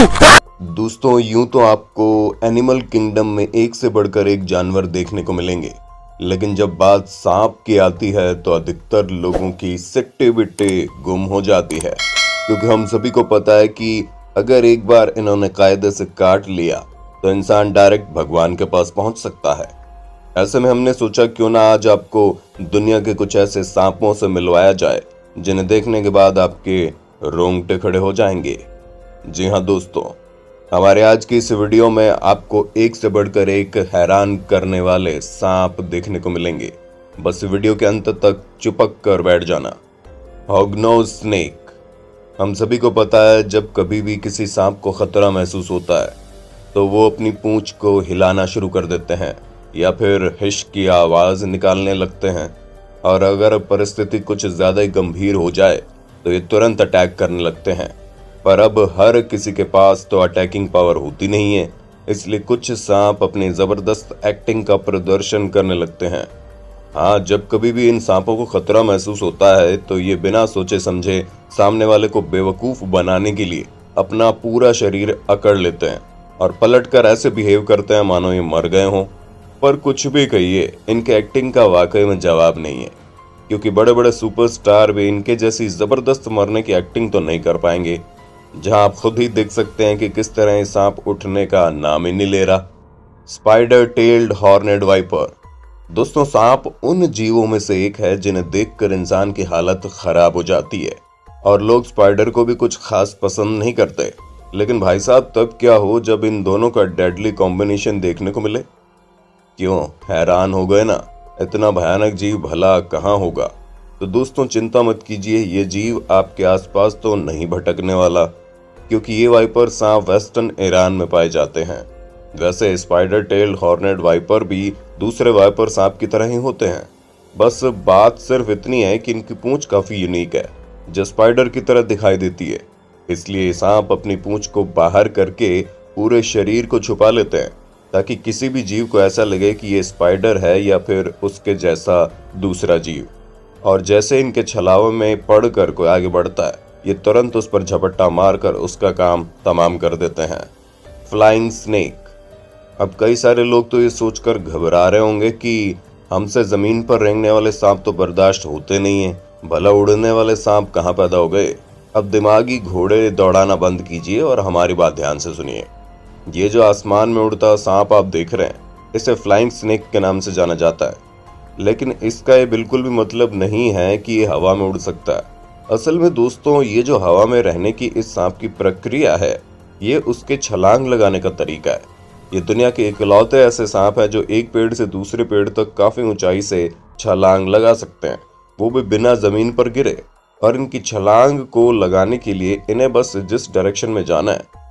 दोस्तों यूं तो आपको एनिमल किंगडम में एक से बढ़कर एक जानवर देखने को मिलेंगे, लेकिन जब बात सांप की आती है तो अधिकतर लोगों की सिट्टे बिट्टे गुम हो जाती है। क्योंकि हम सभी को पता है कि अगर एक बार इन्होंने कायदे से काट लिया तो इंसान डायरेक्ट भगवान के पास पहुंच सकता है। ऐसे में हमने सोचा क्यों ना आज आपको दुनिया के कुछ ऐसे सांपों से मिलवाया जाए जिन्हें देखने के बाद आपके रोंगटे खड़े हो जाएंगे। जी हाँ दोस्तों, हमारे आज की इस वीडियो में आपको एक से बढ़कर एक हैरान करने वाले सांप देखने को मिलेंगे। बस वीडियो के अंत तक चिपक कर बैठ जाना। हॉगनोज स्नेक। हम सभी को पता है जब कभी भी किसी सांप को खतरा महसूस होता है तो वो अपनी पूंछ को हिलाना शुरू कर देते हैं या फिर हिश की आवाज निकालने लगते हैं, और अगर परिस्थिति कुछ ज्यादा ही गंभीर हो जाए तो ये तुरंत अटैक करने लगते हैं। पर अब हर किसी के पास तो अटैकिंग पावर होती नहीं है, इसलिए कुछ सांप अपनी जबरदस्त एक्टिंग का प्रदर्शन करने लगते हैं। हाँ, जब कभी भी इन सांपों को खतरा महसूस होता है तो ये बिना सोचे समझे सामने वाले को बेवकूफ बनाने के लिए अपना पूरा शरीर अकड़ लेते हैं और पलटकर ऐसे बिहेव करते हैं मानो ये मर गए हों। पर कुछ भी कहिए, इनके एक्टिंग का वाकई में जवाब नहीं है, क्योंकि बड़े बड़े सुपरस्टार भी इनके जैसी जबरदस्त मरने की एक्टिंग तो नहीं कर पाएंगे। जहां आप खुद ही देख सकते हैं कि किस तरह सांप उठने का नाम ही नहीं ले रहा। Spider tailed horned viper. दोस्तों, सांप उन जीवों में से एक है जिन्हें देखकर इंसान की हालत खराब हो जाती है, और लोग स्पाइडर को भी कुछ खास पसंद नहीं करते। लेकिन भाई साहब, तब क्या हो जब इन दोनों का डेडली कॉम्बिनेशन देखने को मिले। क्यों हैरान हो गए ना? इतना भयानक जीव भला कहाँ होगा? तो दोस्तों चिंता मत कीजिए, ये जीव आपके आसपास तो नहीं भटकने वाला, क्योंकि ये वाइपर सांप वेस्टर्न ईरान में पाए जाते हैं। वैसे स्पाइडर टेल्ड हॉर्नेड वाइपर भी दूसरे वाइपर सांप की तरह ही होते हैं, बस बात सिर्फ इतनी है कि इनकी पूंछ काफी यूनिक है, जो स्पाइडर की तरह दिखाई देती है। इसलिए सांप अपनी पूंछ को बाहर करके पूरे शरीर को छुपा लेते हैं, ताकि किसी भी जीव को ऐसा लगे कि ये स्पाइडर है या फिर उसके जैसा दूसरा जीव। और जैसे इनके छलावे में पड़कर कोई आगे बढ़ता है, ये तुरंत उस पर झपट्टा मारकर उसका काम तमाम कर देते हैं। Flying snake. अब कई सारे लोग तो ये सोचकर घबरा रहे होंगे कि हमसे जमीन पर रेंगने वाले सांप तो बर्दाश्त होते नहीं है, भला उड़ने वाले सांप कहाँ पैदा हो गए। अब दिमागी घोड़े दौड़ाना बंद कीजिए और हमारी बात ध्यान से सुनिए। ये जो आसमान में उड़ता सांप आप देख रहे हैं, इसे फ्लाइंग स्नेक के नाम से जाना जाता है, लेकिन इसका ये बिल्कुल भी मतलब नहीं है कि ये हवा में उड़ सकता है। असल में दोस्तों, ये जो हवा में रहने की इस सांप की प्रक्रिया है, ये उसके छलांग लगाने का तरीका है। ये दुनिया के इकलौते ऐसे सांप है जो एक पेड़ से दूसरे पेड़ तक काफी ऊंचाई से छलांग लगा सकते हैं, वो भी बिना जमीन पर गिरे। और इनकी छलांग को लगाने के लिए इन्हें बस जिस डायरेक्शन में जाना है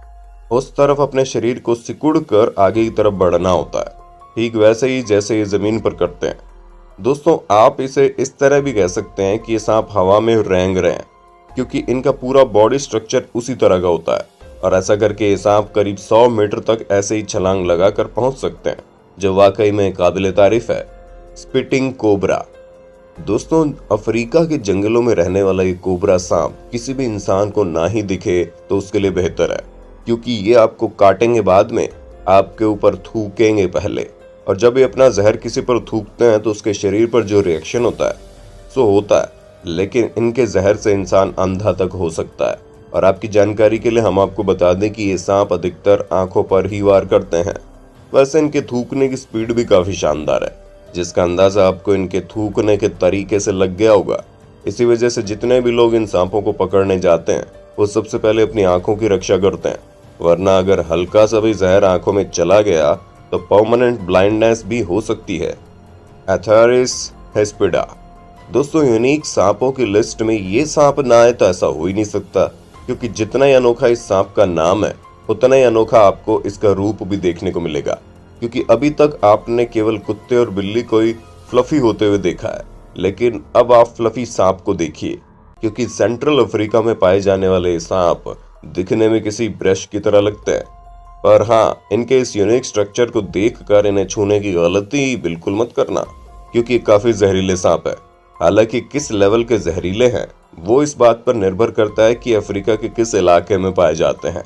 उस तरफ अपने शरीर को सिकुड़ कर आगे की तरफ बढ़ना होता है, ठीक वैसे ही जैसे ये जमीन पर करते हैं। दोस्तों, आप इसे इस तरह भी कह सकते हैं कि ये सांप हवा में रेंग रहे हैं, क्योंकि इनका पूरा बॉडी स्ट्रक्चर उसी तरह का होता है, और ऐसा करके ये सांप करीब 100 मीटर तक ऐसे ही छलांग लगाकर पहुंच सकते हैं, जो वाकई में काबिले तारीफ है। Spitting cobra. दोस्तों, अफ्रीका के जंगलों में रहने वाला ये कोबरा सांप किसी भी इंसान को ना ही दिखे तो उसके लिए बेहतर है, क्योंकि ये आपको काटेंगे बाद में, आपके ऊपर थूकेंगे पहले। और जब ये अपना जहर किसी पर थूकते हैं तो उसके शरीर पर जो रिएक्शन होता है सो होता है, लेकिन इनके जहर से इंसान अंधा तक हो सकता है। और आपकी जानकारी के लिए हम आपको बता दें कि ये सांप अधिकतर आंखों पर ही वार करते हैं। वैसे इनके थूकने की स्पीड भी काफी शानदार है, जिसका अंदाजा आपको इनके थूकने के तरीके से लग गया होगा। इसी वजह से जितने भी लोग इन सांपों को पकड़ने जाते हैं वो सबसे पहले अपनी आंखों की रक्षा करते हैं, वरना अगर हल्का सा भी जहर आंखों में चला गया तो परमानेंट ब्लाइंडनेस भी हो सकती है। एथेरिस हेस्पिडा। दोस्तों, यूनिक सांपों की लिस्ट में ये सांप ना आए तो ऐसा हो ही नहीं सकता, क्योंकि जितना ही अनोखा इस सांप का नाम है उतना ही अनोखा आपको इसका रूप भी देखने को मिलेगा। क्योंकि अभी तक आपने केवल कुत्ते और बिल्ली को ही फ्लफी होते हुए देखा है, लेकिन अब आप फ्लफी सांप को देखिए, क्योंकि सेंट्रल अफ्रीका में पाए जाने वाले ये सांप दिखने में किसी ब्रश की तरह लगते हैं। पर हाँ, इनके इस यूनिक स्ट्रक्चर को देखकर इन्हें छूने की गलती बिल्कुल मत करना, क्योंकि काफी जहरीले सांप है। हालांकि किस लेवल के जहरीले हैं वो इस बात पर निर्भर करता है कि अफ्रीका के किस इलाके में पाए जाते हैं।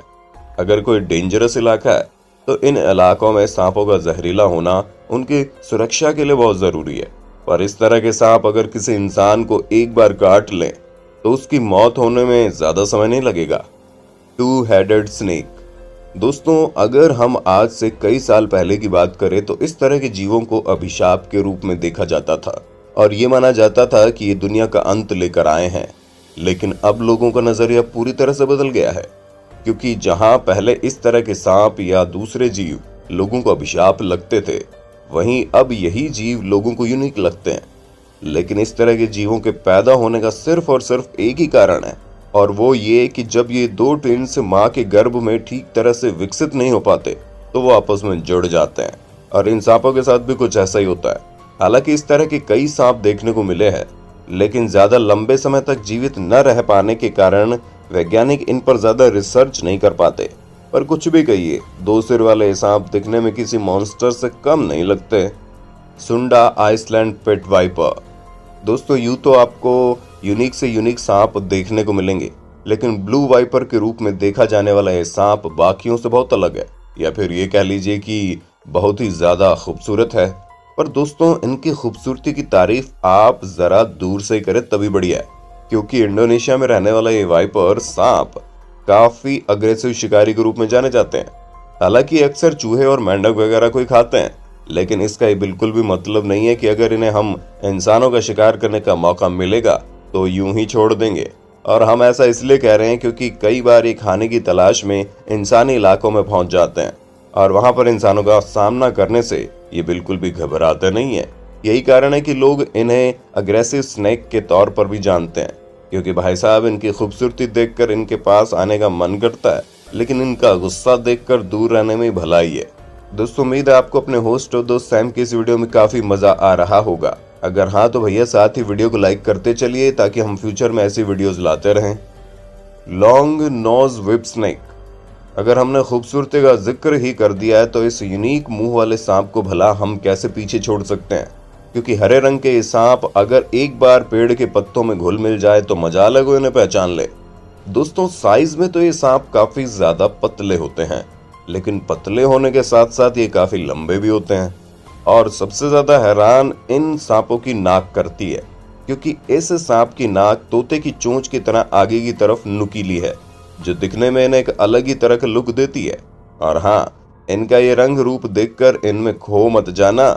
अगर कोई डेंजरस इलाका है तो इन इलाकों में सांपों का जहरीला होना उनकी सुरक्षा के लिए बहुत जरूरी है। पर इस तरह के सांप अगर किसी इंसान को एक बार काट लें तो उसकी मौत होने में ज्यादा समय नहीं लगेगा। Two headed snake. दोस्तों, अगर हम आज से कई साल पहले की बात करें तो इस तरह के जीवों को अभिशाप के रूप में देखा जाता था और ये माना जाता था कि ये दुनिया का अंत लेकर आए हैं। लेकिन अब लोगों का नजरिया पूरी तरह से बदल गया है, क्योंकि जहां पहले इस तरह के सांप या दूसरे जीव लोगों को अभिशाप लगते थे, वहीं अब यही जीव लोगों को यूनिक लगते हैं। लेकिन इस तरह के जीवों के पैदा होने का सिर्फ और सिर्फ एक ही कारण है, और वो ये कि जब ये दो ट्विन्स माँ के गर्भ में ठीक तरह से विकसित नहीं हो पाते तो वो आपस में जुड़ जाते हैं। और इन सांपों के साथ भी कुछ ऐसा ही होता है। हालांकि इस तरह के कई सांप देखने को मिले हैं, लेकिन ज्यादा लंबे समय तक जीवित न रह पाने के कारण वैज्ञानिक इन पर ज्यादा रिसर्च नहीं कर पाते। पर कुछ भी कहिए, दो सिर वाले सांप दिखने में किसी मॉन्स्टर से कम नहीं लगते। सुंडा आइसलैंड पेट वाइपर। दोस्तों, यूं तो आपको यूनिक से यूनिक सांप देखने को मिलेंगे, लेकिन ब्लू वाइपर के रूप में देखा जाने वाला यह सांप बाकियों से बहुत अलग है, या फिर ये कह लीजिए कि बहुत ही ज्यादा खूबसूरत है। पर दोस्तों, इनकी खूबसूरती की तारीफ आप जरा दूर से करें तभी बढ़िया है, क्योंकि इंडोनेशिया में रहने वाला ये वाइपर सांप काफी अग्रेसिव शिकारी के रूप में जाने जाते हैं। हालांकि अक्सर चूहे और मेंढक वगैरह को ही खाते हैं, लेकिन इसका ये बिल्कुल भी मतलब नहीं है कि अगर इन्हें हम इंसानों का शिकार करने का मौका मिलेगा तो यूं ही छोड़ देंगे। और हम ऐसा इसलिए कह रहे हैं क्योंकि कई बार ये खाने की तलाश में इंसानी इलाकों में पहुंच जाते हैं और वहां पर इंसानों का सामना करने से ये बिल्कुल भी घबराते नहीं है। यही कारण है कि लोग इन्हें अग्रेसिव स्नेक के तौर पर भी जानते हैं, क्योंकि भाई साहब, इनकी खूबसूरती देखकर इनके पास आने का मन करता है, लेकिन इनका गुस्सा देखकर दूर रहने में भलाई है। दोस्तों, उम्मीद है आपको अपने होस्ट और दोस्त सैम की इस वीडियो में काफी मजा आ रहा होगा। अगर हाँ तो भैया साथ ही वीडियो को लाइक करते चलिए ताकि हम फ्यूचर में ऐसी वीडियोस लाते रहें। Long nose whip snake. अगर हमने खूबसूरती का जिक्र ही कर दिया है तो इस यूनिक मुंह वाले सांप को भला हम कैसे पीछे छोड़ सकते हैं, क्योंकि हरे रंग के ये सांप अगर एक बार पेड़ के पत्तों में घुल मिल जाए तो मजा अलग हो इन्हें पहचान ले। दोस्तों, साइज में तो ये सांप काफी ज्यादा पतले होते हैं, लेकिन पतले होने के साथ साथ ये काफी लंबे भी होते हैं। और सबसे ज्यादा हैरान इन सांपों की नाक करती है, क्योंकि इस सांप की नाक तोते की चोंच की तरह आगे की तरफ नुकीली है, जो दिखने में इन्हें एक अलग ही तरह का लुक देती है। और हाँ, इनका ये रंग रूप देखकर इनमें खो मत जाना,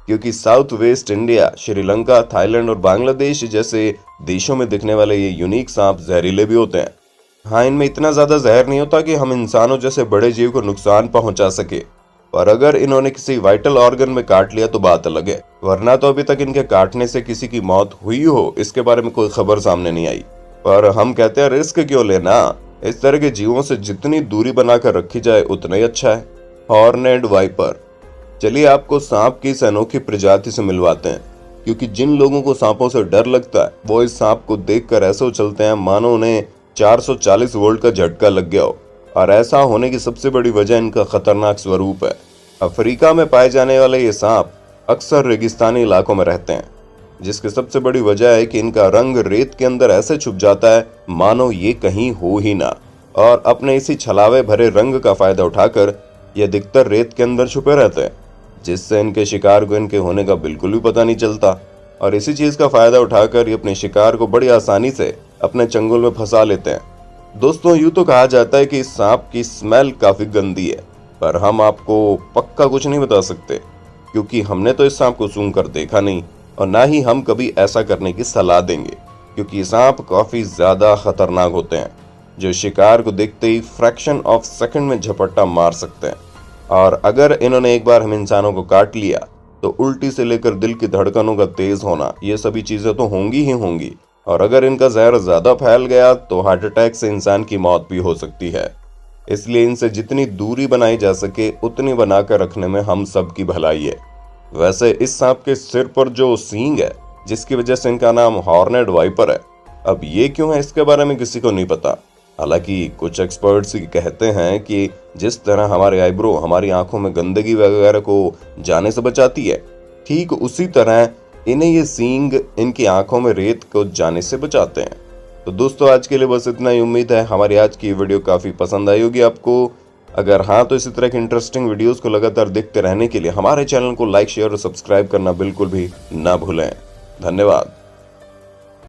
क्योंकि south west India, Sri Lanka, Thailand और बांग्लादेश जैसे देशों में दिखने वाले ये यूनिक सांप जहरीले भी होते हैं। हाँ, इनमें इतना ज्यादा जहर नहीं होता कि हम इंसानों जैसे बड़े जीव को नुकसान पहुंचा सके, पर अगर इन्होंने किसी वाइटल ऑर्गन में काट लिया तो बात अलग है, वरना तो अभी तक इनके काटने से किसी की मौत हुई हो इसके बारे में कोई खबर सामने नहीं आई। पर हम कहते हैं रिस्क क्यों लेना, इस तरह के जीवों से जितनी दूरी बनाकर रखी जाए उतना ही अच्छा है। हॉर्नेड वाइपर। चलिए आपको सांप की इस अनोखी प्रजाति से मिलवाते हैं, क्योंकि जिन लोगों को सांपों से डर लगता है वो इस सांप को देखकर ऐसे उछलते हैं मानो उन्हें 440 वोल्ट का झटका लग गया हो। और ऐसा होने की सबसे बड़ी वजह इनका खतरनाक स्वरूप है। अफ्रीका में पाए जाने वाले ये सांप अक्सर रेगिस्तानी इलाकों में रहते हैं, जिसकी सबसे बड़ी वजह है कि इनका रंग रेत के अंदर ऐसे छुप जाता है मानो ये कहीं हो ही ना। और अपने इसी छलावे भरे रंग का फायदा उठाकर ये अधिकतर रेत के अंदर छुपे रहते हैं, जिससे इनके शिकार को इनके होने का बिल्कुल भी पता नहीं चलता। और इसी चीज का फायदा उठाकर ये अपने शिकार को बड़ी आसानी से अपने चंगुल में फंसा लेते हैं। दोस्तों, यूं तो कहा जाता है कि इस सांप की स्मेल काफी गंदी है, पर हम आपको पक्का कुछ नहीं बता सकते, क्योंकि हमने तो इस सांप को सूंघ कर देखा नहीं और ना ही हम कभी ऐसा करने की सलाह देंगे, क्योंकि सांप काफी ज्यादा खतरनाक होते हैं, जो शिकार को देखते ही फ्रैक्शन ऑफ सेकंड में झपट्टा मार सकते हैं। और अगर इन्होंने एक बार हम इंसानों को काट लिया तो उल्टी से लेकर दिल की धड़कनों का तेज होना, ये सभी चीजें तो होंगी ही होंगी। और अगर इनका जहर ज्यादा फैल गया तो हार्ट अटैक से इंसान की मौत भी हो सकती है। इसलिए इनसे जितनी दूरी बनाई जा सके उतनी बनाकर रखने में हम सब की भलाई है। वैसे इस सांप के सिर पर जो सींग है, जिसकी वजह से इनका नाम हॉर्नेड वाइपर है, अब ये क्यों है इसके बारे में किसी को नहीं पता। हालांकि कुछ एक्सपर्ट्स कहते हैं कि जिस तरह हमारे आईब्रो हमारी आंखों में गंदगी वगैरह को जाने से बचाती है, ठीक उसी तरह इन्हें ये सींग इनकी आंखों में रेत को जाने से बचाते हैं। तो दोस्तों, आज के लिए बस इतना ही। उम्मीद है हमारी आज की वीडियो काफी पसंद आई होगी आपको। अगर हाँ तो इसी तरह की इंटरेस्टिंग वीडियोस को लगातार देखते रहने के लिए हमारे चैनल को लाइक शेयर और सब्सक्राइब करना बिल्कुल भी ना भूलें। धन्यवाद।